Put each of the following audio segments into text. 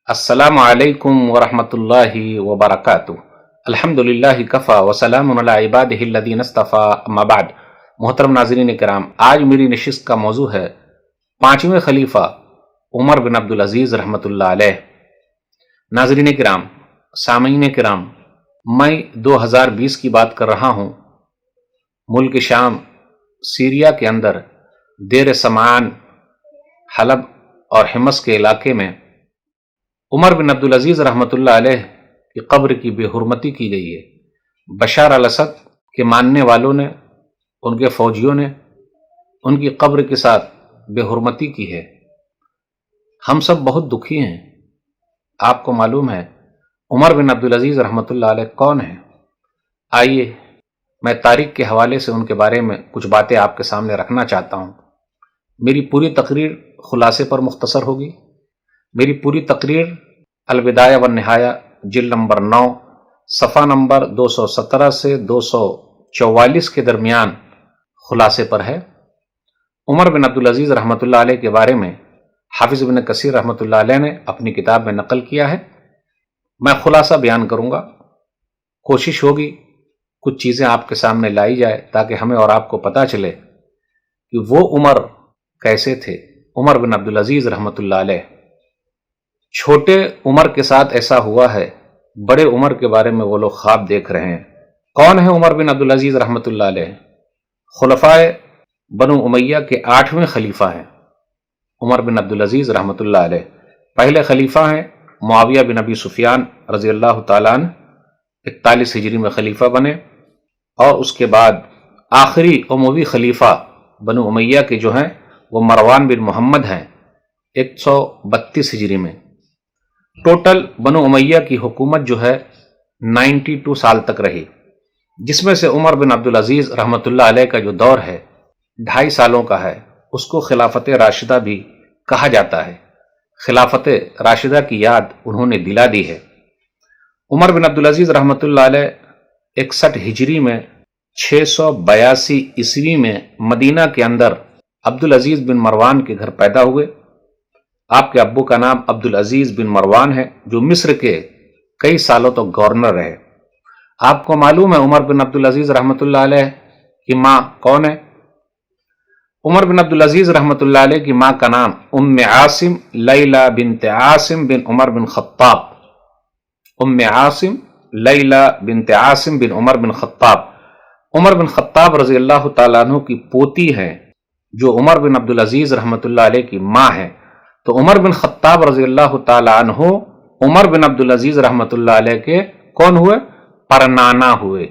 السلام علیکم ورحمۃ اللہ وبرکاتہ۔ الحمدللہ کفا وسلام علی عبادہ الذین اصطفیٰ، اما بعد۔ محترم ناظرین کرام، آج میری نشست کا موضوع ہے پانچویں خلیفہ عمر بن عبدالعزیز رحمۃ اللہ علیہ۔ ناظرین کرام، سامعین کرام، میں 2020 کی بات کر رہا ہوں۔ ملک شام سیریا کے اندر دیر سمعان، حلب اور حمص کے علاقے میں عمر بن عبدالعزیز رحمۃ اللہ علیہ کی قبر کی بے حرمتی کی گئی ہے۔ بشار الاسد کے ماننے والوں نے، ان کے فوجیوں نے ان کی قبر کے ساتھ بے حرمتی کی ہے۔ ہم سب بہت دکھی ہیں۔ آپ کو معلوم ہے عمر بن عبدالعزیز رحمۃ اللہ علیہ کون ہیں؟ آئیے میں تاریخ کے حوالے سے ان کے بارے میں کچھ باتیں آپ کے سامنے رکھنا چاہتا ہوں۔ میری پوری تقریر خلاصے پر مختصر ہوگی۔ میری پوری تقریر البدایہ والنہایہ جلد نمبر 9 صفحہ نمبر 217 سے 244 کے درمیان خلاصے پر ہے۔ عمر بن عبدالعزیز رحمۃ اللہ علیہ کے بارے میں حافظ ابن کثیر رحمۃ اللہ علیہ نے اپنی کتاب میں نقل کیا ہے۔ میں خلاصہ بیان کروں گا۔ کوشش ہوگی کچھ چیزیں آپ کے سامنے لائی جائے تاکہ ہمیں اور آپ کو پتہ چلے کہ وہ عمر کیسے تھے، عمر بن عبدالعزیز رحمۃ اللہ علیہ۔ چھوٹے عمر کے ساتھ ایسا ہوا ہے، بڑے عمر کے بارے میں وہ لوگ خواب دیکھ رہے ہیں۔ کون ہے عمر بن عبدالعزیز رحمۃ اللہ علیہ؟ خلفائے بنو امیہ کے 8ویں خلیفہ ہیں عمر بن عبدالعزیز رحمۃ اللہ علیہ۔ پہلے خلیفہ ہیں معاویہ بن ابی سفیان رضی اللہ تعالیٰ عنہ، 41 ہجری میں خلیفہ بنے، اور اس کے بعد آخری اموی خلیفہ بنو امیہ کے جو ہیں وہ مروان بن محمد ہیں، 132 ہجری میں۔ ٹوٹل بنو امیہ کی حکومت جو ہے 92 سال تک رہی، جس میں سے عمر بن عبدالعزیز رحمۃ اللہ علیہ کا جو دور ہے 2.5 سالوں کا ہے۔ اس کو خلافت راشدہ بھی کہا جاتا ہے۔ خلافت راشدہ کی یاد انہوں نے دلا دی ہے۔ عمر بن عبدالعزیز رحمۃ اللہ علیہ 61 ہجری میں 682 عیسوی میں مدینہ کے اندر عبدالعزیز بن مروان کے گھر پیدا ہوئے۔ آپ کے ابو کا نام عبدالعزیز بن مروان ہے، جو مصر کے کئی سالوں تک گورنر رہے۔ آپ کو معلوم ہے عمر بن عبدالعزیز رحمۃ اللہ علیہ کی ماں کون ہے؟ عمر بن عبدالعزیز رحمۃ اللہ علیہ کی ماں کا نام ام عاصم لیلہ بنت عاصم بن عمر بن خطاب۔ ام عاصم لیلہ بنت عاصم بن عمر بن خطاب۔ عمر بن خطاب رضی اللہ تعالیٰ عنہ کی پوتی ہیں، جو عمر بن عبدالعزیز رحمۃ اللہ علیہ کی ماں ہے۔ تو عمر بن خطاب رضی اللہ تعالیٰ عنہ عمر بن عبدالعزیز رحمۃ اللہ علیہ کے کون ہوئے؟ پرنانا ہوئے۔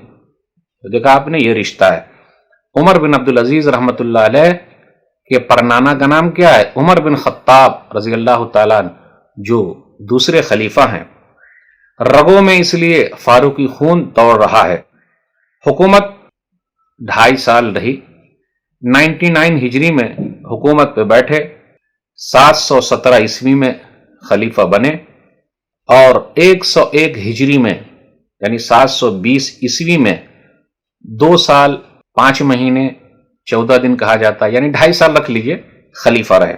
دیکھا آپ نے، یہ رشتہ ہے۔ عمر بن عبدالعزیز رحمۃ اللہ علیہ کے پرنانا کا نام کیا ہے؟ عمر بن خطاب رضی اللہ تعالیٰ عنہ، جو دوسرے خلیفہ ہیں۔ رگوں میں اس لیے فاروقی خون دوڑ رہا ہے۔ حکومت 2.5 سال رہی۔ 99 ہجری میں حکومت پہ بیٹھے، 717 عیسوی میں خلیفہ بنے، اور 101 ہجری میں یعنی 720 عیسوی میں 2 سال 5 مہینے 14 دن کہا جاتا ہے، یعنی 2.5 سال رکھ لیجئے، خلیفہ رہے۔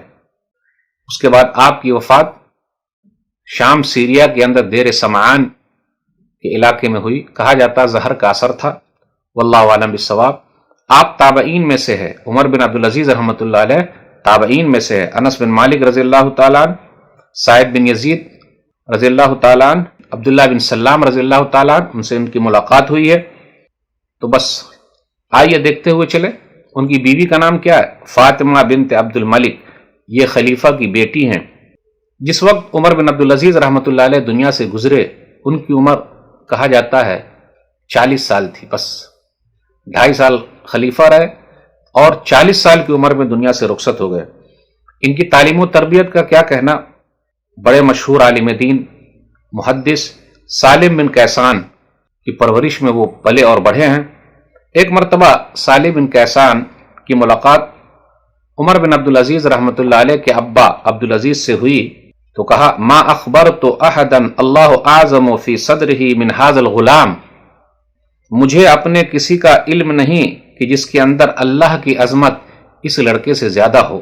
اس کے بعد آپ کی وفات شام سیریا کے اندر دیر سمعان کے علاقے میں ہوئی۔ کہا جاتا زہر کا اثر تھا، واللہ اعلم بالصواب۔ آپ تابعین میں سے ہے۔ عمر بن عبدالعزیز رحمۃ اللہ علیہ تابعین میں سے ہے۔ انس بن مالک رضی اللہ تعالیٰ عنہ، سعید بن یزید رضی اللہ تعالیٰ عنہ، عبداللہ بن سلام رضی اللہ تعالیٰ عنہ، ان سے ان کی ملاقات ہوئی ہے۔ تو بس آئیے دیکھتے ہوئے چلے۔ ان کی بیوی کا نام کیا ہے؟ فاطمہ بنت عبد الملک۔ یہ خلیفہ کی بیٹی ہیں۔ جس وقت عمر بن عبدالعزیز رحمۃ اللہ علیہ دنیا سے گزرے، ان کی عمر کہا جاتا ہے 40 سال تھی۔ بس 2.5 سال خلیفہ رہے اور 40 سال کی عمر میں دنیا سے رخصت ہو گئے۔ ان کی تعلیم و تربیت کا کیا کہنا؟ بڑے مشہور عالم دین محدث سالم بن کیسان کی پرورش میں وہ پلے اور بڑھے ہیں۔ ایک مرتبہ سالم بن کیسان کی ملاقات عمر بن عبدالعزیز رحمۃ اللہ علیہ کے ابا عبدالعزیز سے ہوئی، تو کہا ما اخبرت احدا اللہ اعظم فی صدرہ من ھذا الغلام۔ مجھے اپنے کسی کا علم نہیں کہ جس کے اندر اللہ کی عظمت اس لڑکے سے زیادہ ہو۔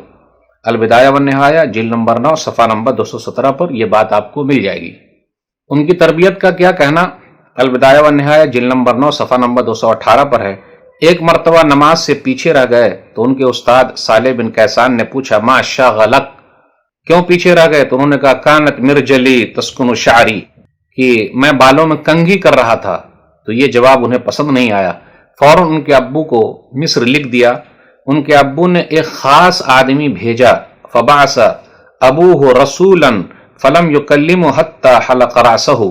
البدایہ والنہایہ جلد نمبر 9 صفحہ نمبر 217 پر یہ بات آپ کو مل جائے گی۔ ان کی تربیت کا کیا کہنا؟ البدایہ والنہایہ جلد نمبر 9 صفحہ نمبر 218 پر ہے۔ ایک مرتبہ نماز سے پیچھے رہ گئے تو ان کے استاد صالح بن کیسان نے پوچھا ما شغلک، کیوں پیچھے رہ گئے؟ تو انہوں نے کہا کانت مرجلی تسکن شعری، کہ میں بالوں میں کنگھی کر رہا تھا۔ تو یہ جواب انہیں پسند نہیں آیا، فوراً ان کے ابو کو مصر لکھ دیا۔ ان کے ابو نے ایک خاص آدمی بھیجا، فبعث ابوہ رسولا فلم یکلمہ حتی حلق رأسہ،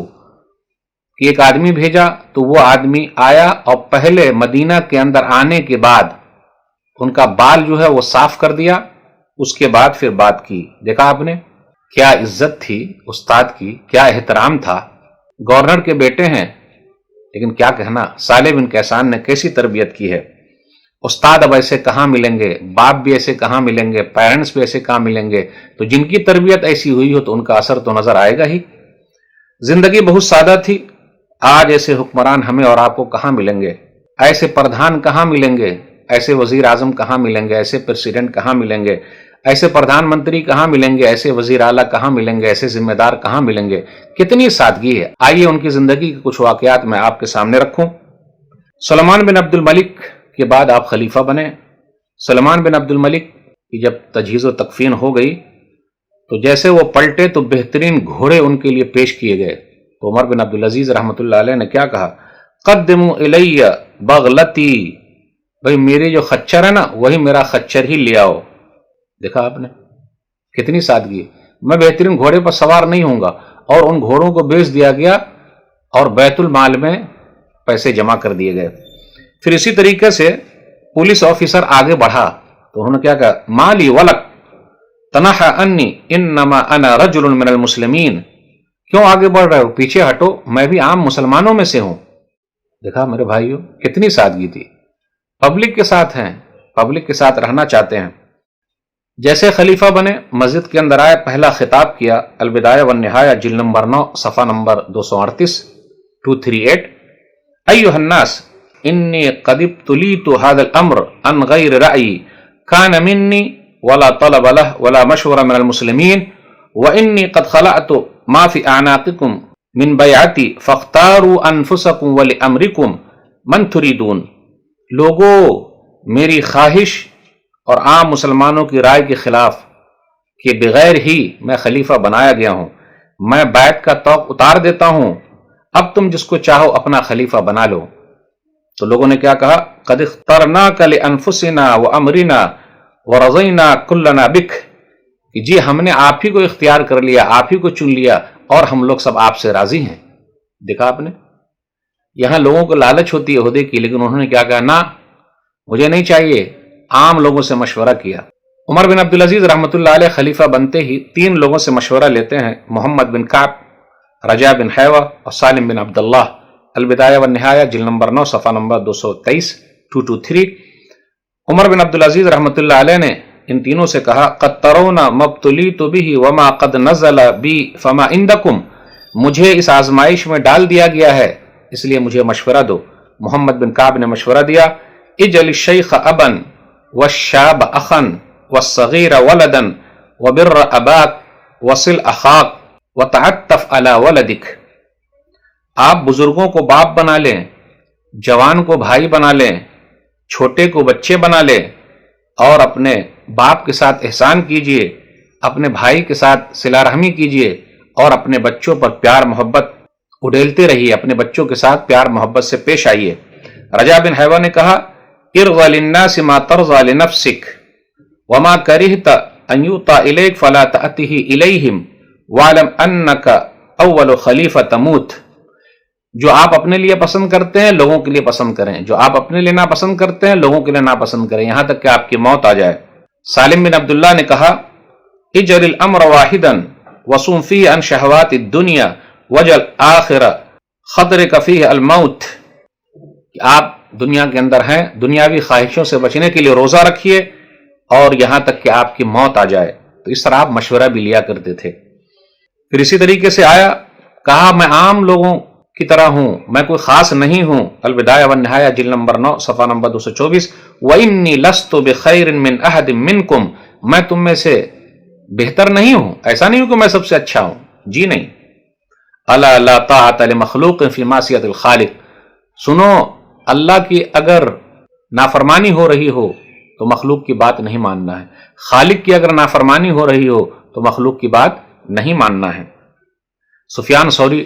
کہ ایک آدمی بھیجا تو وہ آدمی آیا اور پہلے مدینہ کے اندر آنے کے بعد ان کا بال جو ہے وہ صاف کر دیا، اس کے بعد پھر بات کی۔ دیکھا آپ نے کیا عزت تھی استاد کی، کیا احترام تھا۔ گورنر کے بیٹے ہیں لیکن کیا کہنا، صالح بن کیسان نے کیسی تربیت کی ہے۔ استاد اب ایسے کہاں ملیں گے، باپ بھی ایسے کہاں ملیں گے، پیرنٹس بھی ایسے کہاں ملیں گے، تو جن کی تربیت ایسی ہوئی ہو تو ان کا اثر تو نظر آئے گا ہی۔ زندگی بہت سادہ تھی، آج ایسے حکمران ہمیں اور آپ کو کہاں ملیں گے، ایسے پردھان کہاں ملیں گے، ایسے وزیر اعظم کہاں ملیں گے، ایسے پریزیڈنٹ کہاں ملیں گے، ایسے پردھان منتری کہاں ملیں گے، ایسے وزیر اعلیٰ کہاں ملیں گے، ایسے ذمہ دار کہاں ملیں گے۔ کتنی سادگی ہے۔ آئیے ان کی زندگی کے کچھ واقعات میں آپ کے سامنے رکھوں۔ سلیمان بن عبد الملک کے بعد آپ خلیفہ بنے۔ سلیمان بن عبد الملک کی جب تجہیز و تکفین ہو گئی تو جیسے وہ پلٹے تو بہترین گھوڑے ان کے لیے پیش کیے گئے۔ تو عمر بن عبدالعزیز رحمۃ اللہ علیہ نے کیا کہا، قدموا الی بغلتی، بھئی میری جو خچر ہے نا وہی میرا خچر ہی لے آؤ۔ دیکھا آپ نے کتنی سادگی، میں بہترین گھوڑے پر سوار نہیں ہوں گا، اور ان گھوڑوں کو بیچ دیا گیا اور بیت المال میں پیسے جمع کر دیے گئے۔ پھر اسی طریقے سے پولیس آفیسر آگے بڑھا تو انہوں نے کیا کہا، مالی ولک تنحى انی انما انا رجل من المسلمین، کیوں آگے بڑھ رہے ہو، پیچھے ہٹو، میں بھی عام مسلمانوں میں سے ہوں۔ دیکھا میرے بھائیو کتنی سادگی تھی۔ پبلک کے ساتھ ہیں، پبلک کے ساتھ رہنا چاہتے ہیں۔ جیسے خلیفہ بنے مسجد کے اندر آئے، پہلا خطاب کیا، البدایہ والنہایہ جلد نمبر 9 صفحہ نمبر 238 ایھا الناس انی قد ابتلیت هذا الامر عن غیر رأی کان منی ولا طلب له ولا مشورہ من المسلمین وانی قد خلعت ما فی اعناقکم من بیعتی فاختاروا انفسکم ولامرکم من تریدون۔ لوگو، میری خواہش اور عام مسلمانوں کی رائے کے خلاف کہ بغیر ہی میں خلیفہ بنایا گیا ہوں، میں بیعت کا طوق اتار دیتا ہوں، اب تم جس کو چاہو اپنا خلیفہ بنا لو۔ تو لوگوں نے کیا کہا، قد اخترناک لانفسنا وامرنا ورضینا کلنا بک، کہ جی ہم نے آپ ہی کو اختیار کر لیا، آپ ہی کو چن لیا، اور ہم لوگ سب آپ سے راضی ہیں۔ دیکھا آپ نے، یہاں لوگوں کو لالچ ہوتی ہے عہدے کی، لیکن انہوں نے کیا کہا، نہ مجھے نہیں چاہیے، عام لوگوں سے مشورہ کیا۔ عمر بن عبدالعزیز رحمۃ اللہ علیہ خلیفہ بنتے ہی 3 لوگوں سے مشورہ لیتے ہیں، محمد بن کعب، رجا بن حیوہ اور سالم بن عبداللہ۔ البدایہ والنہایہ جلد نمبر 9 صفحہ نمبر 223 عمر بن عبدالعزیز رحمۃ اللہ علیہ نے ان تینوں سے کہا، قد ترون ما ابتلیت بہ وما قد نزل بی فما عندکم، مجھے اس آزمائش میں ڈال دیا گیا ہے، اس لیے مجھے مشورہ دو۔ محمد بن کعب نے مشورہ دیا، اجعل الشیخ ابا والشاب اخا والصغیر ولدا وبر اباک وصل اخاک وتعطف علی ولدک۔ آپ بزرگوں کو باپ بنا لیں، جوان کو بھائی بنا لیں، چھوٹے کو بچے بنا لیں، اور اپنے باپ کے ساتھ احسان کیجئے، اپنے بھائی کے ساتھ صلہ رحمی کیجئے، اور اپنے بچوں پر پیار محبت اڈیلتے رہیے، اپنے بچوں کے ساتھ پیار محبت سے پیش آئیے۔ رجا بن حیوہ نے کہا، ارض للناس ما ترضى لنفسك وما كرهت ان يعطى اليك فلا تأته اليهم واعلم انك اول خلیفہ تموت۔ جو آپ اپنے لیے پسند کرتے ہیں لوگوں کے لیے پسند کریں، جو آپ اپنے لیے ناپسند کرتے ہیں لوگوں کے لیے ناپسند کریں، یہاں تک کہ آپ کی موت آ جائے۔ سالم بن عبداللہ نے کہا، اجعل الامر واحدا وصم فيه عن شہوات الدنیا واجعل آخر خطرك فيه الموت، کہ آپ دنیا کے اندر ہیں، دنیاوی خواہشوں سے بچنے کے لیے روزہ رکھیے اور یہاں تک کہ آپ کی موت آ جائے۔ تو اس طرح آپ مشورہ بھی لیا کرتے تھے۔ پھر اسی طریقے سے آیا، کہا میں عام لوگوں کی طرح ہوں، میں کوئی خاص نہیں ہوں۔ البدایہ والنہایہ جلد نمبر 9 صفحہ نمبر 224 وَإِنِّي لَسْتُ بِخَيْرٍ مِّنْ أَحَدٍ مِّنْكُمْ میں تم میں سے بہتر نہیں ہوں، ایسا نہیں ہوں کہ میں سب سے اچھا ہوں، جی نہیں۔ الا لا طاعت لمخلوق فی معصیت الخالق، سنو اللہ کی اگر نافرمانی ہو رہی ہو تو مخلوق کی بات نہیں ماننا ہے، خالق کی اگر نافرمانی ہو رہی ہو تو مخلوق کی بات نہیں ماننا ہے۔ سفیان ثوری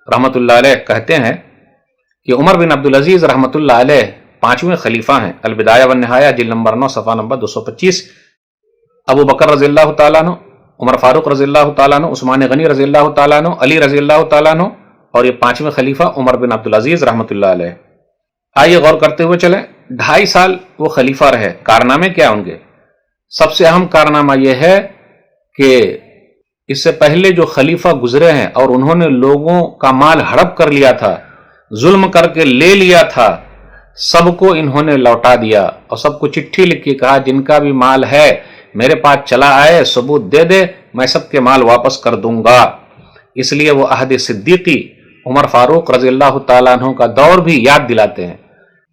رحمۃ اللہ علیہ کہتے ہیں کہ عمر بن عبدالعزیز رحمۃ اللہ علیہ 5ویں خلیفہ ہیں، البدایہ والنہایہ جلد نمبر 9 صفحہ نمبر 225۔ ابو بکر رضی اللہ تعالیٰ عنہ، عمر فاروق رضی اللہ تعالیٰ عنہ، عثمان غنی رضی اللہ تعالیٰ عنہ، علی رضی اللہ تعالیٰ عنہ، اور یہ 5ویں خلیفہ عمر بن عبدالعزیز رحمۃ اللہ علیہ۔ آئیے غور کرتے ہوئے چلیں، 2.5 سال وہ خلیفہ رہے، کارنامے کیا ان کے؟ سب سے اہم کارنامہ یہ ہے کہ اس سے پہلے جو خلیفہ گزرے ہیں اور انہوں نے لوگوں کا مال ہڑپ کر لیا تھا، ظلم کر کے لے لیا تھا، سب کو انہوں نے لوٹا دیا اور سب کو چٹھی لکھ کے کہا جن کا بھی مال ہے میرے پاس چلا آئے، ثبوت دے دے، میں سب کے مال واپس کر دوں گا۔ اس لیے وہ عہد صدیقی عمر فاروق رضی اللہ تعالیٰ عنہ کا دور بھی یاد دلاتے ہیں،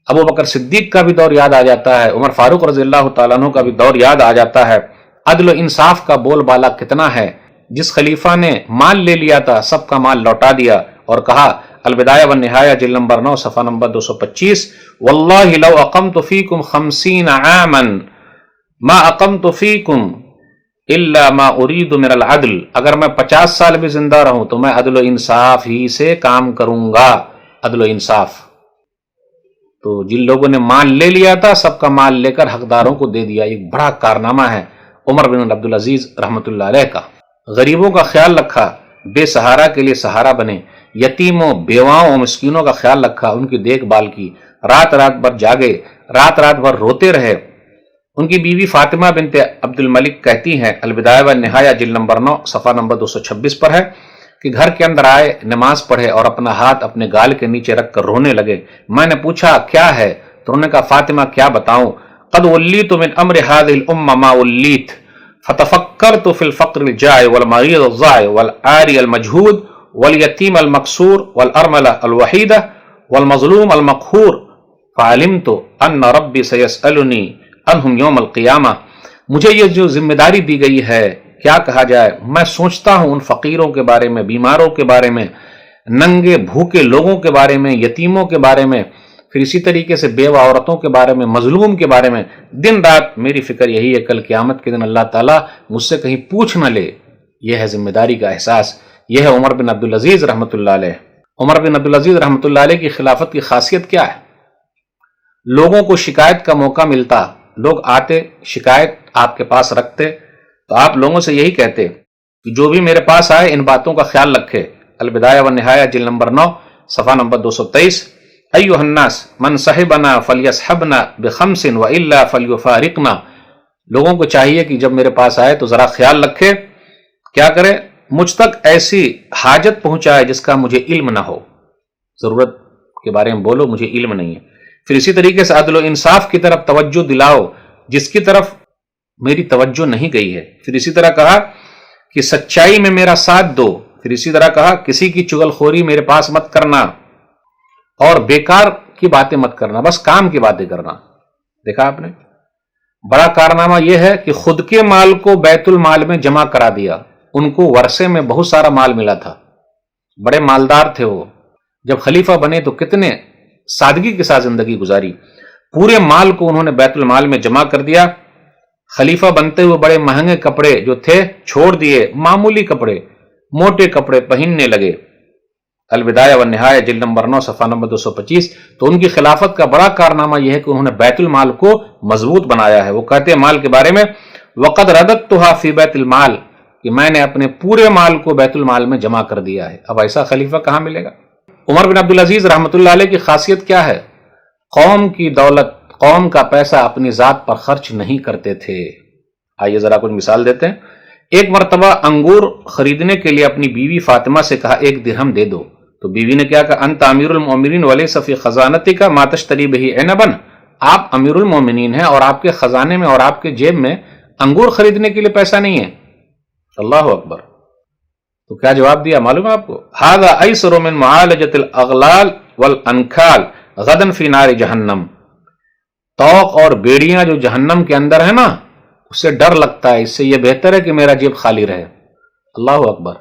ابو بکر صدیق کا بھی دور یاد آ جاتا ہے، عمر فاروق رضی اللہ تعالیٰ عنہ کا بھی دور یاد آ جاتا ہے۔ عدل و انصاف کا بول بالا کتنا ہے، جس خلیفہ نے مال لے لیا تھا سب کا مال لوٹا دیا اور کہا، البدایہ والنہایہ جلد نمبر 9 صفحہ نمبر 225، واللہ لو اقمت فیکم 50 عاما ما اقمت فیکم الا ما ارید من العدل، اگر میں 50 سال بھی زندہ رہوں تو میں عدل و انصاف ہی سے کام کروں گا، عدل و انصاف۔ تو جن لوگوں نے مال لے لیا تھا سب کا مال لے کر حقداروں کو دے دیا، ایک بڑا کارنامہ ہے عمر بن عبدالعزیز رحمۃ اللہ علیہ کا۔ غریبوں کا خیال رکھا، بے سہارا کے لیے سہارا بنے، یتیموں، بیواؤں اور مسکینوں کا خیال رکھا، ان کی دیکھ بھال کی، رات رات بھر جاگے، رات رات بھر روتے رہے۔ ان کی بیوی فاطمہ بنت عبد الملک کہتی ہیں، البدایہ والنہایہ جلد نمبر 9 صفحہ نمبر 226 پر ہے کہ گھر کے اندر آئے، نماز پڑھے اور اپنا ہاتھ اپنے گال کے نیچے رکھ کر رونے لگے۔ میں نے پوچھا کیا ہے تو انہوں نے کہا، فاطمہ کیا بتاؤں، قد ولیت من امر هذه الامه ما ولیت فتفکرت فی الفقر الجائع والمریض الضائع والعاری المجہود والیتیم المکسور والارملہ الوحیدہ والمظلوم المقہور فعلمت ان ربی سیسألنی عنہم یوم القیامہ۔ مجھے یہ جو ذمہ داری دی گئی ہے، کیا کہا جائے، میں سوچتا ہوں ان فقیروں کے بارے میں، بیماروں کے بارے میں، ننگے بھوکے لوگوں کے بارے میں، یتیموں کے بارے میں، پھر اسی طریقے سے بیوہ عورتوں کے بارے میں، مظلوم کے بارے میں۔ دن رات میری فکر یہی ہے کل قیامت کے دن اللہ تعالیٰ مجھ سے کہیں پوچھ نہ لے۔ یہ ہے ذمہ داری کا احساس، یہ ہے عمر بن عبدالعزیز رحمۃ اللہ علیہ۔ عمر بن عبدالعزیز رحمۃ اللہ علیہ کی خلافت کی خاصیت کیا ہے؟ لوگوں کو شکایت کا موقع ملتا، لوگ آتے شکایت آپ کے پاس رکھتے تو آپ لوگوں سے یہی کہتے کہ جو بھی میرے پاس آئے ان باتوں کا خیال رکھے۔ البدایہ والنہایہ جلد نمبر 9 صفحہ نمبر 223، ایھا الناس من صحبنا فلیصحبنا بخمس والا فلیفارقنا، لوگوں کو چاہیے کہ جب میرے پاس آئے تو ذرا خیال رکھے، کیا کرے، مجھ تک ایسی حاجت پہنچائے جس کا مجھے علم نہ ہو، ضرورت کے بارے میں بولو، مجھے علم نہیں ہے۔ پھر اسی طریقے سے عدل و انصاف کی طرف توجہ دلاؤ جس کی طرف میری توجہ نہیں گئی ہے۔ پھر اسی طرح کہا کہ سچائی میں میرا ساتھ دو، پھر اسی طرح کہا کسی کی چغل خوری میرے پاس مت کرنا اور بیکار کی باتیں مت کرنا، بس کام کی باتیں کرنا۔ دیکھا آپ نے، بڑا کارنامہ یہ ہے کہ خود کے مال کو بیت المال میں جمع کرا دیا۔ ان کو ورثے میں بہت سارا مال ملا تھا، بڑے مالدار تھے وہ، جب خلیفہ بنے تو کتنے سادگی کے ساتھ زندگی گزاری، پورے مال کو انہوں نے بیت المال میں جمع کر دیا۔ خلیفہ بنتے ہوئے بڑے مہنگے کپڑے جو تھے چھوڑ دیے، معمولی کپڑے، موٹے کپڑے پہننے لگے۔ البدایہ والنہایہ جلد نمبر 9 صفحہ نمبر 225۔ تو ان کی خلافت کا بڑا کارنامہ یہ ہے کہ انہوں نے بیت المال کو مضبوط بنایا ہے۔ وہ کہتے ہیں مال کے بارے میں، وقد رددتها فی بیت المال، کہ میں نے اپنے پورے مال کو بیت المال میں جمع کر دیا ہے۔ اب ایسا خلیفہ کہاں ملے گا؟ عمر بن عبدالعزیز رحمۃ اللہ علیہ کی خاصیت کیا ہے؟ قوم کی دولت، قوم کا پیسہ اپنی ذات پر خرچ نہیں کرتے تھے۔ آئیے ذرا کچھ مثال دیتے ہیں۔ ایک مرتبہ انگور خریدنے کے لیے اپنی بیوی فاطمہ سے کہا 1 درہم دے دو، تو بیوی نے کیا کہا، انت امیر المومنین ولیس فی خزانتک ما تشتری بہ عنبا، آپ امیر المومنین ہیں اور آپ کے خزانے میں اور آپ کے جیب میں انگور خریدنے کے لیے پیسہ نہیں ہے۔ اللہ اکبر۔ تو کیا جواب دیا معلوم ہے آپ کو، ھذا ایسر من معالجۃ الاغلال والانکال غدا فی نار جہنم، توق اور بیڑیاں جو جہنم کے اندر ہے نا، اسے ڈر لگتا ہے، اس سے یہ بہتر ہے کہ میرا جیب خالی رہے۔ اللہ اکبر،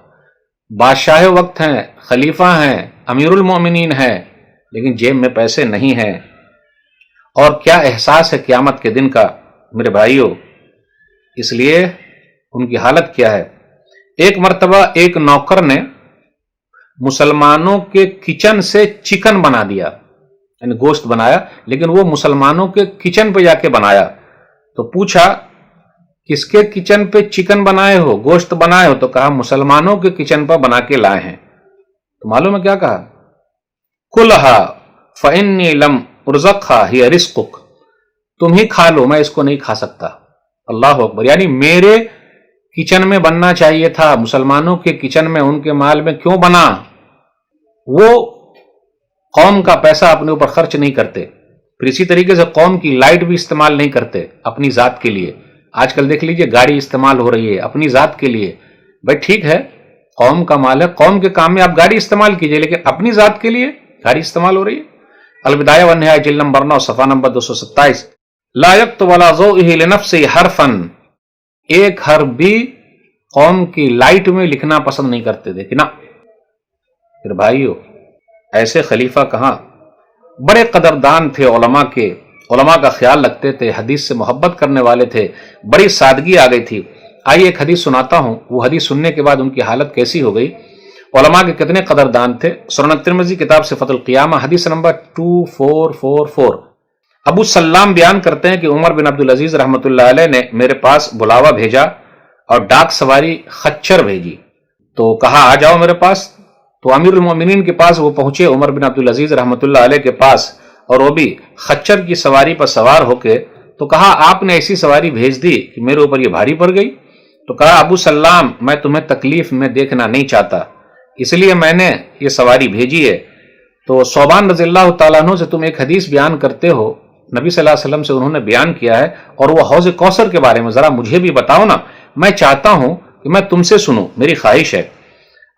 بادشاہ وقت ہیں، خلیفہ ہیں، امیر المومنین ہیں، لیکن جیب میں پیسے نہیں ہیں۔ اور کیا احساس ہے قیامت کے دن کا میرے بھائیوں، اس لیے ان کی حالت کیا ہے۔ ایک مرتبہ ایک نوکر نے مسلمانوں کے کچن سے چکن بنا دیا، یعنی گوشت بنایا، لیکن وہ مسلمانوں کے کچن پہ جا کے بنایا۔ تو پوچھا کس کے کچن پہ چکن بنائے ہو، گوشت بنائے ہو؟ تو کہا مسلمانوں کے کچن پر بنا کے لائے ہیں۔ تو معلوم ہے کیا کہا؟ کلھا فانی لم ارزقھا ہی رزقک، تم ہی کھا لو، میں اس کو نہیں کھا سکتا۔ اللہ اکبر، یعنی میرے کچن میں بننا چاہیے تھا، مسلمانوں کے کچن میں، ان کے مال میں کیوں بنا؟ وہ قوم کا پیسہ اپنے اوپر خرچ نہیں کرتے، پھر اسی طریقے سے قوم کی لائٹ بھی استعمال نہیں کرتے اپنی ذات کے لیے۔ آج کل دیکھ لیجئے گاڑی استعمال ہو رہی ہے اپنی ذات کے لیے، بھائی ٹھیک ہے قوم کا مال ہے، قوم کے کام میں آپ گاڑی استعمال کیجئے، لیکن اپنی ذات کے لیے گاڑی استعمال ہو رہی ہے۔ البدایہ والنہایہ جلد نمبر 9 صفحہ نمبر 227، لا یکتب علی ضوئہ لنفسہ حرفا، ایک حرف بھی قوم کی لائٹ میں لکھنا پسند نہیں کرتے تھے کہ نا۔ پھر بھائیو ایسے خلیفہ کہاں، بڑے قدردان تھے علماء کے، علماء کا خیال رکھتے تھے، حدیث سے محبت کرنے والے تھے، بڑی سادگی آ گئی تھی۔ آئیے ایک حدیث سناتا ہوں، وہ حدیث سننے کے بعد ان کی حالت کیسی ہو گئی، علماء کے کتنے قدردان تھے۔ سنن ترمذی کتاب صفت القیامہ حدیث نمبر 2444، ابو سلام بیان کرتے ہیں کہ عمر بن عبدالعزیز رحمۃ اللہ علیہ نے میرے پاس بلاوا بھیجا اور ڈاک سواری خچر بھیجی، تو کہا آ جاؤ میرے پاس۔ تو امیر المومنین کے پاس وہ پہنچے، عمر بن عبدالعزیز رحمۃ اللہ علیہ کے پاس، اور وہ بھی خچر کی سواری پر سوار ہو کے، تو کہا آپ نے ایسی سواری بھیج دی کہ میرے اوپر یہ بھاری پڑ گئی۔ تو کہا ابو سلام میں تمہیں تکلیف میں دیکھنا نہیں چاہتا، اس لیے میں نے یہ سواری بھیجی ہے۔ تو صوبان رضی اللہ تعالیٰ عنہ سے تم ایک حدیث بیان کرتے ہو، نبی صلی اللہ علیہ وسلم سے انہوں نے بیان کیا ہے، اور وہ حوض کوثر کے بارے میں ذرا مجھے بھی بتاؤ نا، میں چاہتا ہوں کہ میں تم سے سنوں، میری خواہش ہے۔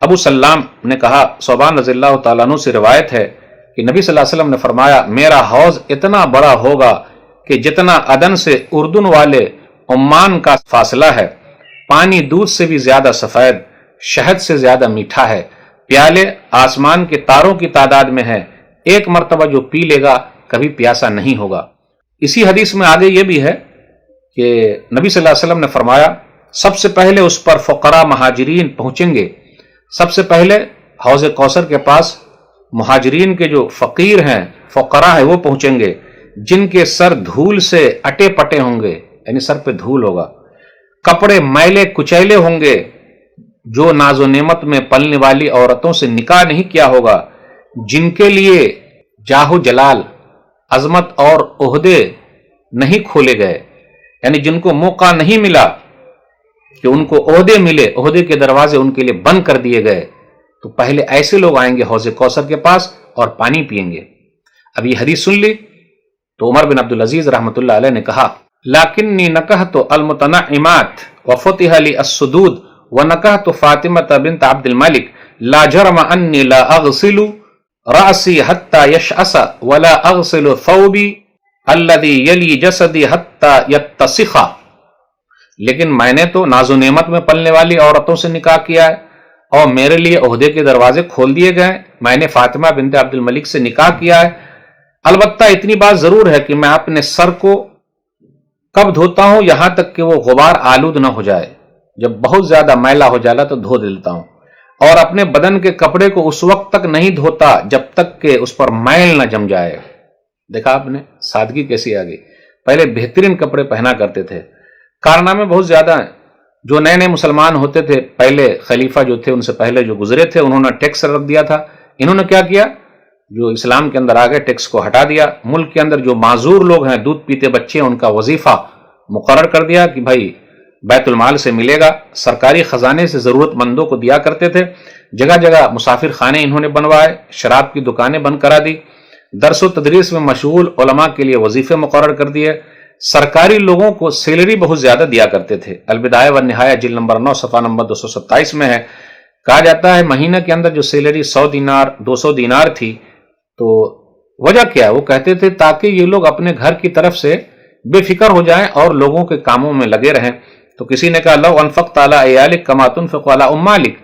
ابو سلام نے کہا، صوبان رضی اللہ تعالیٰ عنہ سے روایت ہے کہ نبی صلی اللہ علیہ وسلم نے فرمایا میرا حوض اتنا بڑا ہوگا کہ جتنا عدن سے اردن والے عمان کا فاصلہ ہے، پانی دودھ سے بھی زیادہ سفید، شہد سے زیادہ میٹھا ہے، پیالے آسمان کے تاروں کی تعداد میں ہیں، ایک مرتبہ جو پی لے گا کبھی پیاسا نہیں ہوگا۔ اسی حدیث میں آگے یہ بھی ہے کہ نبی صلی اللہ علیہ وسلم نے فرمایا سب سے پہلے اس پر فقراء مہاجرین پہنچیں گے، سب سے پہلے حوض کوثر کے پاس مہاجرین کے جو فقیر ہیں، فقراء ہیں، وہ پہنچیں گے، جن کے سر دھول سے اٹے پٹے ہوں گے، یعنی سر پہ دھول ہوگا، کپڑے میلے کچیلے ہوں گے، جو ناز و نعمت میں پلنے والی عورتوں سے نکاح نہیں کیا ہوگا، جن کے لیے جاہ و جلال، عظمت اور عہدے نہیں کھولے گئے، یعنی جن کو موقع نہیں ملا کہ ان کو عہدے ملے، عہدے کے دروازے ان کے لیے بند کر دیے گئے، تو پہلے ایسے لوگ آئیں گے حوض کوثر کے پاس اور پانی پئیں گے۔ اب یہ حدیث سن لی تو عمر بن عبدالعزیز رحمۃ اللہ علیہ نے کہا لکنی نکحت المتنعمات وفتح لی الصدود ونکحت فاطمہ بنت عبد الملک لا جرم انی لا اغسل رأسی حتی یشعس ولا اغسل ثوبی الذی یلی جسدی حتی یتسخ، لیکن میں نے تو ناز و نعمت میں پلنے والی عورتوں سے نکاح کیا ہے اور میرے لیے عہدے کے دروازے کھول دیے گئے، میں نے فاطمہ بنت عبد الملک سے نکاح کیا ہے، البتہ اتنی بات ضرور ہے کہ میں اپنے سر کو کب دھوتا ہوں یہاں تک کہ وہ غبار آلود نہ ہو جائے، جب بہت زیادہ میلا ہو جالا تو دھو دیتا ہوں، اور اپنے بدن کے کپڑے کو اس وقت تک نہیں دھوتا جب تک کہ اس پر میل نہ جم جائے۔ دیکھا آپ نے سادگی کیسی آ گئی، پہلے بہترین کپڑے پہنا کرتے تھے۔ کارنامے بہت زیادہ ہیں، جو نئے نئے مسلمان ہوتے تھے، پہلے خلیفہ جو تھے ان سے پہلے جو گزرے تھے، انہوں نے ٹیکس رکھ دیا تھا، انہوں نے کیا کیا، جو اسلام کے اندر آ گئے ٹیکس کو ہٹا دیا، ملک کے اندر جو معذور لوگ ہیں، دودھ پیتے بچے ہیں، ان کا وظیفہ مقرر کر دیا کہ بھائی بیت المال سے ملے گا، سرکاری خزانے سے ضرورت مندوں کو دیا کرتے تھے، جگہ جگہ مسافر خانے انہوں نے بنوائے، شراب کی دکانیں بند کرا دی، درس و تدریس میں مشغول علماء کے لیے وظیفے مقرر کر دیے، سرکاری لوگوں کو سیلری بہت زیادہ دیا کرتے تھے۔ البدایہ والنہایہ جلد نمبر 9 صفحہ نمبر 227 میں ہے، کہا جاتا ہے مہینہ کے اندر جو سیلری 100 دینار 200 دینار تھی، تو وجہ کیا ہے، وہ کہتے تھے تاکہ یہ لوگ اپنے گھر کی طرف سے بے فکر ہو جائیں اور لوگوں کے کاموں میں لگے رہیں. تو کسی نے کہا لو انفقت علی عیالک کما تنفق علی امالک،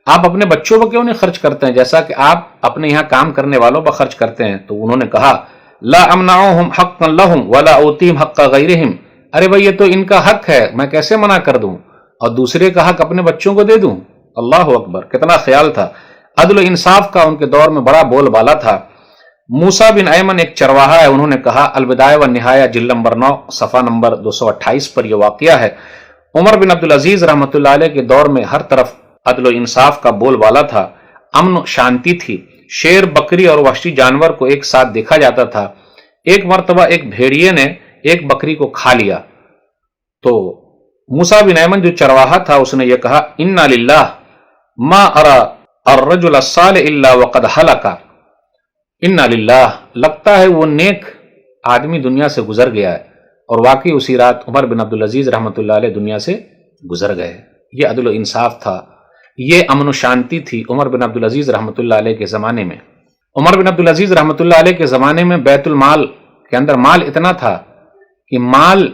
آپ اپنے بچوں پر کیوں نہیں خرچ کرتے ہیں جیسا کہ آپ اپنے یہاں کام کرنے والوں پر خرچ کرتے ہیں؟ تو انہوں نے کہا لا امنعهم حقا لهم ولا اوتیم حق غیرهم، ارے بھائی یہ تو ان کا حق ہے، میں کیسے منع کر دوں اور دوسرے کا حق اپنے بچوں کو دے دوں؟ اللہ اکبر، کتنا خیال تھا. عدل و انصاف کا ان کے دور میں بڑا بول بالا تھا. موسیٰ بن ایمن ایک چرواہا ہے، انہوں نے کہا البدایہ والنہایہ جلد نمبر 9 صفحہ نمبر 228 پر یہ واقعہ ہے. عمر بن عبدالعزیز رحمۃ اللہ علیہ کے دور میں ہر طرف عدل و انصاف کا بول بالا تھا، امن و شانتی تھی. شیر، بکری اور وحشی جانور کو ایک ساتھ دیکھا جاتا تھا. ایک مرتبہ ایک بھیڑیے نے ایک بکری کو کھا لیا تو موسیٰ بن ایمن جو چرواہا تھا اس نے یہ کہا انا للہ ما ارى الرجل الصالح الا وقد هلك، انا للہ، لگتا ہے وہ نیک آدمی دنیا سے گزر گیا ہے. اور واقعی اسی رات عمر بن عبدالعزیز رحمۃ اللہ علیہ دنیا سے گزر گئے. یہ عدل و انصاف تھا، یہ امن و شانتی تھی عمر بن عبدالعزیز رحمۃ اللہ علیہ کے زمانے میں. عمر بن عبدالعزیز رحمۃ اللہ علیہ کے زمانے میں بیت المال کے اندر مال اتنا تھا کہ مال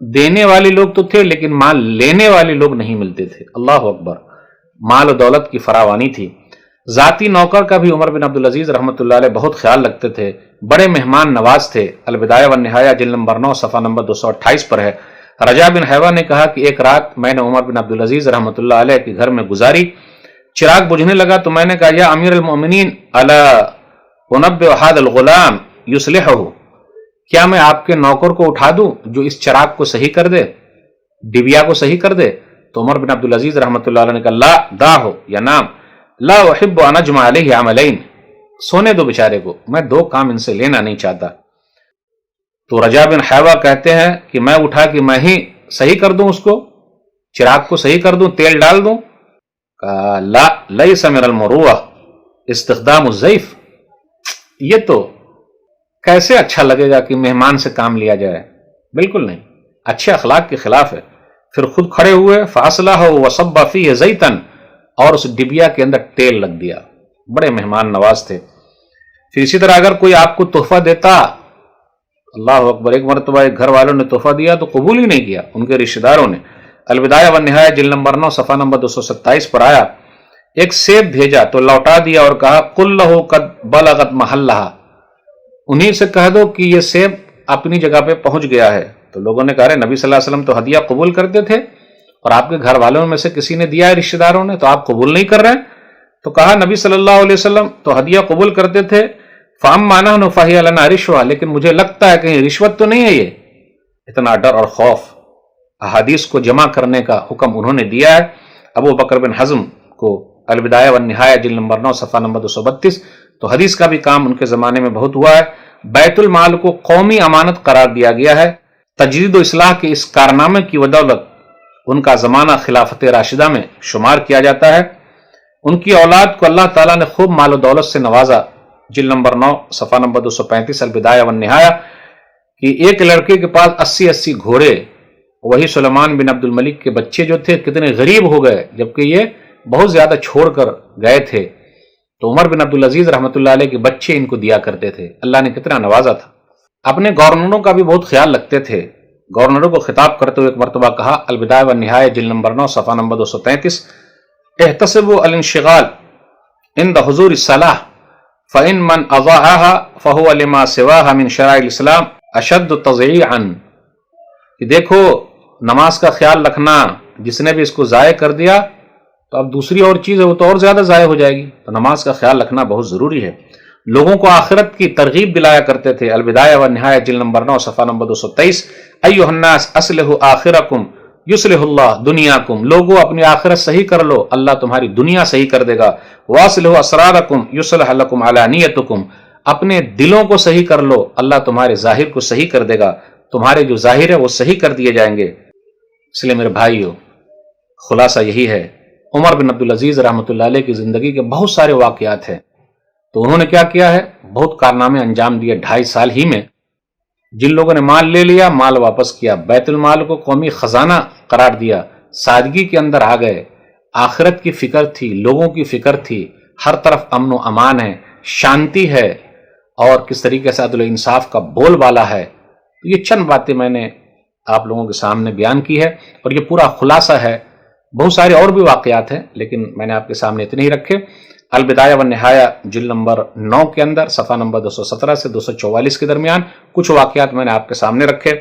دینے والے لوگ تو تھے لیکن مال لینے والے لوگ نہیں ملتے تھے. اللہ اکبر، مال و دولت کی فراوانی تھی. ذاتی نوکر کا بھی عمر بن عبدالعزیز رحمۃ اللہ علیہ بہت خیال رکھتے تھے، بڑے مہمان نواز تھے. البدایہ والنہایہ جلد نمبر 9 صفحہ نمبر 228 پر ہے. رجا بن حیوہ نے کہا کہ ایک رات میں نے عمر بن عبدالعزیز رحمۃ اللہ علیہ کے گھر میں گزاری. چراغ بجھنے لگا تو میں نے کہا یا امیر المؤمنین الا انبئ هذا الغلام یصلحہ، کیا میں آپ کے نوکر کو اٹھا دوں جو اس چراغ کو صحیح کر دے، ڈبیا کو صحیح کر دے؟ تو عمر بن عبدالعزیز رحمۃ اللہ علیہ نے کہا لا داہو یا نام لا احب ان اجمع علیہ عملین، سونے دو بیچارے کو، میں دو کام ان سے لینا نہیں چاہتا. تو رجا بن حیوہ کہتے ہیں کہ میں اٹھا کہ میں ہی صحیح کر دوں، اس کو چراغ کو صحیح کر دوں، تیل ڈال دوں؟ کہا لا لیس من المروءہ استخدام الضیف، یہ تو کیسے اچھا لگے گا کہ مہمان سے کام لیا جائے، بالکل نہیں، اچھے اخلاق کے خلاف ہے. پھر خود کھڑے ہوئے فاصلہ وصب فیہ زیتن، اور اس ڈبیا کے اندر تیل لگ دیا. بڑے مہمان نواز تھے. پھر اسی طرح اگر کوئی آپ کو تحفہ دیتا، اللہ اکبر، ایک مرتبہ ایک گھر والوں نے تحفہ دیا تو قبول ہی نہیں کیا ان کے رشتہ داروں نے. البدایہ والنہایہ جلد نمبر 9 صفحہ نمبر 227 پر آیا ایک سیب بھیجا تو لوٹا دیا اور کہا قل لہ قد بلغت محلہا، انہیں سے کہہ دو کہ یہ سیب اپنی جگہ پہ پہنچ گیا ہے. تو لوگوں نے کہا نبی صلی اللہ علیہ وسلم تو ہدیہ قبول کرتے تھے اور آپ کے گھر والوں میں سے کسی نے دیا ہے رشتہ داروں نے، تو آپ قبول نہیں کر رہے ہیں؟ تو کہا نبی صلی اللہ علیہ وسلم تو ہدیہ قبول کرتے تھے، فَأَمَّا نَحْنُ فَهِيَ لَنَا رِشْوَةٌ، لیکن مجھے لگتا ہے کہیں رشوت تو نہیں ہے یہ. اتنا ڈر اور خوف. احادیث کو جمع کرنے کا حکم انہوں نے دیا ہے ابو بکر بن حزم کو، البدایہ والنہایہ جلد نمبر 9 صفحہ نمبر 232. تو حدیث کا بھی کام ان کے زمانے میں بہت ہوا ہے. بیت المال کو قومی امانت قرار دیا گیا ہے. تجدید و اصلاح کے اس کارنامے کی بدولت ان کا زمانہ خلافت راشدہ میں شمار کیا جاتا ہے. ان کی اولاد کو اللہ تعالیٰ نے خوب مال و دولت سے نوازا. جلد نمبر 9 صفحہ نمبر 235 البدایہ والنہایہ کہ ایک لڑکے کے پاس 80 گھوڑے، وہی سلیمان بن عبد الملک کے بچے جو تھے کتنے غریب ہو گئے جبکہ یہ بہت زیادہ چھوڑ کر گئے تھے. تو عمر بن عبدالعزیز رحمۃ اللہ علیہ کے بچے ان کو دیا کرتے تھے. اللہ نے کتنا نوازا تھا. اپنے گورنروں کا بھی بہت خیال رکھتے تھے. گورنروں کو خطاب کرتے ہوئے ایک مرتبہ کہا البدایہ والنہایہ جلد نمبر 9 صفحہ نمبر 233 احتسبوا الانشغال عند حضور الصلاح فإن من أضاعها فهو لما سواها من شرائع الاسلام اشد تضييعا، کہ دیکھو نماز کا خیال رکھنا، جس نے بھی اس کو ضائع کر دیا تو اب دوسری اور چیز ہے وہ تو اور زیادہ ضائع ہو جائے گی. تو نماز کا خیال رکھنا بہت ضروری ہے. لوگوں کو آخرت کی ترغیب دلایا کرتے تھے. البدایہ والنہایہ جلد نمبر 9 صفحہ نمبر 223 ایھا الناس اصلحوا آخرکم یصلح اللہ دنیاکم، لوگوں اپنی آخرت صحیح کر لو، اللہ تمہاری دنیا صحیح کر دے گا. واصلحوا اسرارکم یصلح لکم علانیتکم، اپنے دلوں کو صحیح کر لو، اللہ تمہارے ظاہر کو صحیح کر دے گا، تمہارے جو ظاہر ہے وہ صحیح کر دیے جائیں گے. اس لیے میرے بھائیو، خلاصہ یہی ہے، عمر بن عبدالعزیز رحمۃ اللہ علیہ کی زندگی کے بہت سارے واقعات ہیں. تو انہوں نے کیا کیا ہے، بہت کارنامے انجام دیے 2.5 سال ہی میں. جن لوگوں نے مال لے لیا مال واپس کیا، بیت المال کو قومی خزانہ قرار دیا، سادگی کے اندر آ گئے. آخرت کی فکر تھی، لوگوں کی فکر تھی، ہر طرف امن و امان ہے، شانتی ہے، اور کس طریقے سے عدل و انصاف کا بول بالا ہے. تو یہ چند باتیں میں نے آپ لوگوں کے سامنے بیان کی ہے، اور یہ پورا خلاصہ ہے. بہت سارے اور بھی واقعات ہیں لیکن میں نے آپ کے سامنے اتنے ہی رکھے. البدایہ والنہایہ جلد نمبر 9 کے اندر صفحہ نمبر 217 سے 244 کے درمیان کچھ واقعات میں نے آپ کے سامنے رکھے.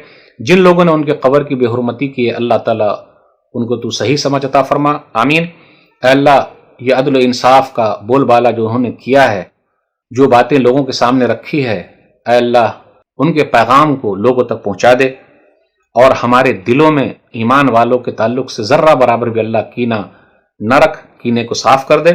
جن لوگوں نے ان کے قبر کی بے حرمتی کی ہے، اللہ تعالیٰ ان کو تو صحیح سمجھ عطا فرما، آمین. اے اللہ، یہ عدل و انصاف کا بول بالا جو انہوں نے کیا ہے، جو باتیں لوگوں کے سامنے رکھی ہے، اے اللہ ان کے پیغام کو لوگوں تک پہنچا دے، اور ہمارے دلوں میں ایمان والوں کے تعلق سے ذرہ برابر بھی اللہ کینہ نہ رکھ، کینے کو صاف کر دے.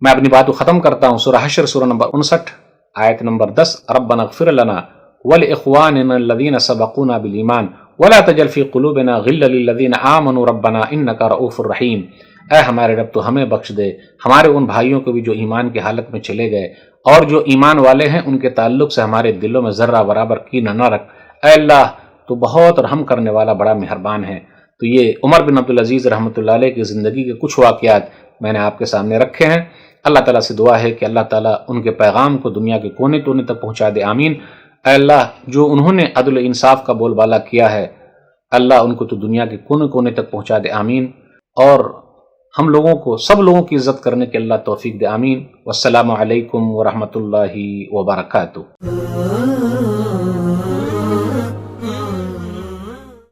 میں اپنی بات کو ختم کرتا ہوں. سورہ حشر سورہ نمبر 59 آیت نمبر 10. ربنا اغفر لنا ولاخواننا الذین سبقونا بالایمان ولا تجعل فی قلوبنا غلا للذین آمنوا ربنا انک رؤوف رحیم. اے ہمارے رب تو ہمیں بخش دے، ہمارے ان بھائیوں کو بھی جو ایمان کی حالت میں چلے گئے، اور جو ایمان والے ہیں ان کے تعلق سے ہمارے دلوں میں ذرہ برابر کینہ نہ رکھ. اے اللہ تو بہت رحم کرنے والا بڑا مہربان ہے. تو یہ عمر بن عبدالعزیز رحمۃ اللہ علیہ کی زندگی کے کچھ واقعات میں نے آپ کے سامنے رکھے ہیں. اللہ تعالیٰ سے دعا ہے کہ اللہ تعالیٰ ان کے پیغام کو دنیا کے کونے کونے تک پہنچا دے، آمین. اے اللہ جو انہوں نے عدل و انصاف کا بول بالا کیا ہے، اللہ ان کو تو دنیا کے کونے کونے تک پہنچا دے، آمین. اور ہم لوگوں کو، سب لوگوں کی عزت کرنے کے اللہ توفیق دے، آمین. والسلام علیکم ورحمۃ اللہ وبرکاتہ.